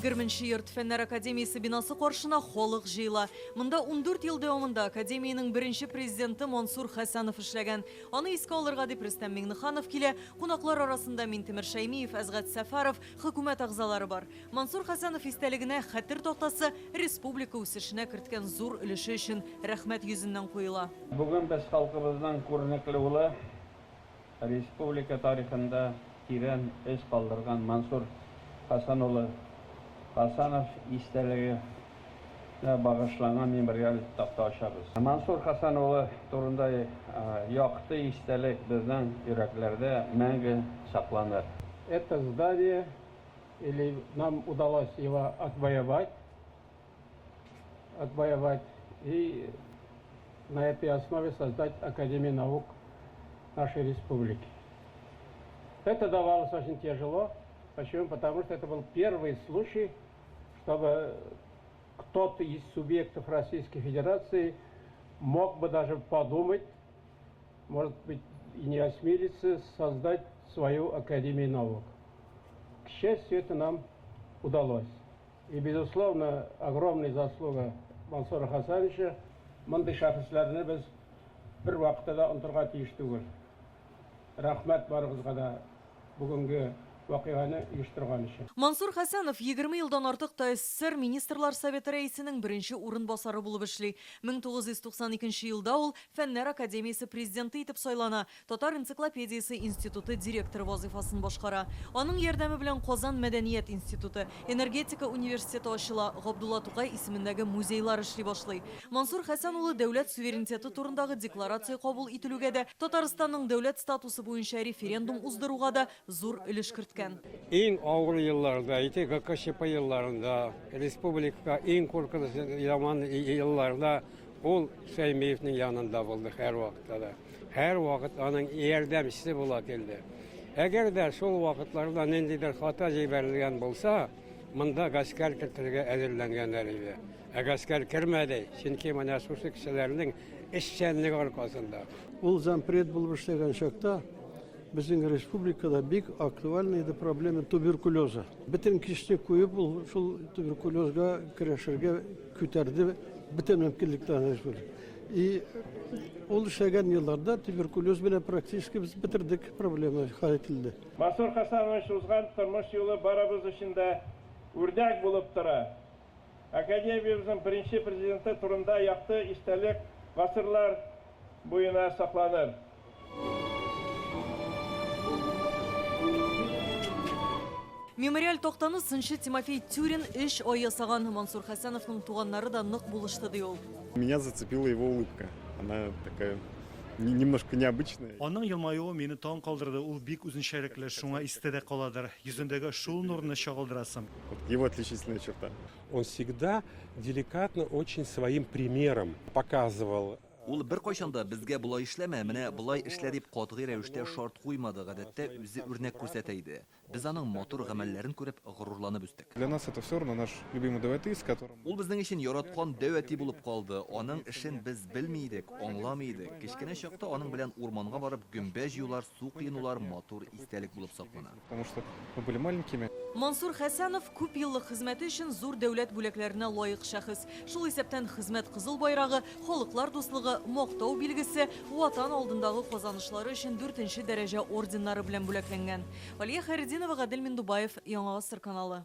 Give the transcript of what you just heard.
20 йорт Фәннәр академиясы бинасы қаршына холық жиыла. Мұнда 14 ел дәуамында академияның бірінші президенті Мансур Хасанов ішләгән. Аны искә алырга дип Рөстәм Миңнеханов килә. Кунаклар арасында Минтимер Шәймиев, Әзгат Сәфәров, хөкүмәт агзалары бар. Мансур Хасанов истәлегенә хәтер тактасы республика үсешенә керткән зур өлеше өчен рәхмәт йөзеннән куела. Бүген без халкыбызның күренекле улы, республика тарихында тирән эз калдырган Мансур Хасан Хасанов истәлеге багышланган мемориаль такта ачабыз. Мансур Хасан турында якты истәлек безнең йөрәкләрдә мәңге сакланыр. Это здание, или нам удалось его отвоевать и на этой основе создать Академию наук нашей республики. Это давалось очень тяжело. Почему? Потому что это был первый случай, чтобы кто-то из субъектов Российской Федерации мог бы даже подумать, может быть, и не осмелиться создать свою Академию наук. К счастью, это нам удалось. И, безусловно, огромная заслуга Мансура Хасановича. Мындай шәхесләрне без бер вакытта да онтырга тиеш түгел. Рәхмәт барыгызга да бүгенге вакыйганы оештырган өчен. Мансур Хасанов 20 елдан артык ТССР Министрлар Советы рәисенең беренче урынбасары булып эшли. 1992 елда ул Фәннәр академиясе президенты итеп сайлана, Татар энциклопедиясе институты директоры вазифасын башкара. Аның ярдәме белән Казан мәдәният институты, энергетика университеты ачыла, Габдулла Тукай исемендәге музейлар эшли башлый. Мансур Хасан улы дәүләт суверенитеты турындагы декларация кабул итүгә дә, Татарстанның дәүләт статусы буенча референдум уздыруга да зур өлеш керткән. Ең ауыр елларда, ГКЧП елларында, республика ең қорқыныш яман елларда ол Шәймиевнің янында болды әр вақытта. Әр вақыт аның ярдәмчесе була келді. Әгәр дә шул вақытларда ниндидер хата җибәрелгән булса, монда гаскәр кертергә әзерләнгәннәр иде. Гаскәр кермәде, чөнки менә шушы кешеләрнең эшчәнлеге аркасында. Ул зампред булып эшләгән чакта біздің республикада бик актуальный проблема туберкулеза. Бітін кешіне көйіп, шул туберкулезға кірешерге көтерді бітін мүмкінліктен республика. И ол шәгән елларда туберкулез белән практически біз бітірдік проблема хал ителде. Мансур Хасанович узган тормыш юлы барабыз өчендә үрдәк булып тора. Академиябызның беренче президенты турында якты истәлек гасырлар буена сакланыр. Мемориаль тоқтаны сынчы Тимофей Тюрин эш ай ясаган. Мансур Хасановның туганнары да нык булышты ди ул. Меня зацепила его улыбка. Она такая немножко необычная. Аның елмаюы мені таң калдырды. Ул бик үзенчәлекле, шуңа истедә каладыр. Йөзендәге шул нурны чагылдырасым. Его отличительная черта. Он всегда деликатно очень своим примером показывал. Ул бер кайчанда безгә булай эшләмә, менә булай эшлә дип катгый рәвештә шарт куймады, гадәттә үзе үрнәк күрсәтә иде. Без аның матур гамәлләрен күреп горурланып үстек. Для нас это все равно наш любимый ДВТ, с которым... Ул безнең өчен яраткан дәвәти булып калды. Аның эшен без белмидек, аңламыйдык. Кечкенә чакта аның белән урманга барып гөмбәҗ юлар, су кыйнулар матур истәлек булып саклана. Потому что мы были маленькими. Мансур Хасанов күп еллык хезмәте өчен зур дәүләт бүләкләренә лаек шәхес. Шул исәптән хезмәт кызыл байрагы, халыклар дуслыгы, мактау билгесе, ватан алдындагы казанышлары өчен 4-нче дәрәҗә орденнары белән бүләкләнгән. Алия Хайретдинова, Гадел Миндубаев, Яңа Гасыр каналы.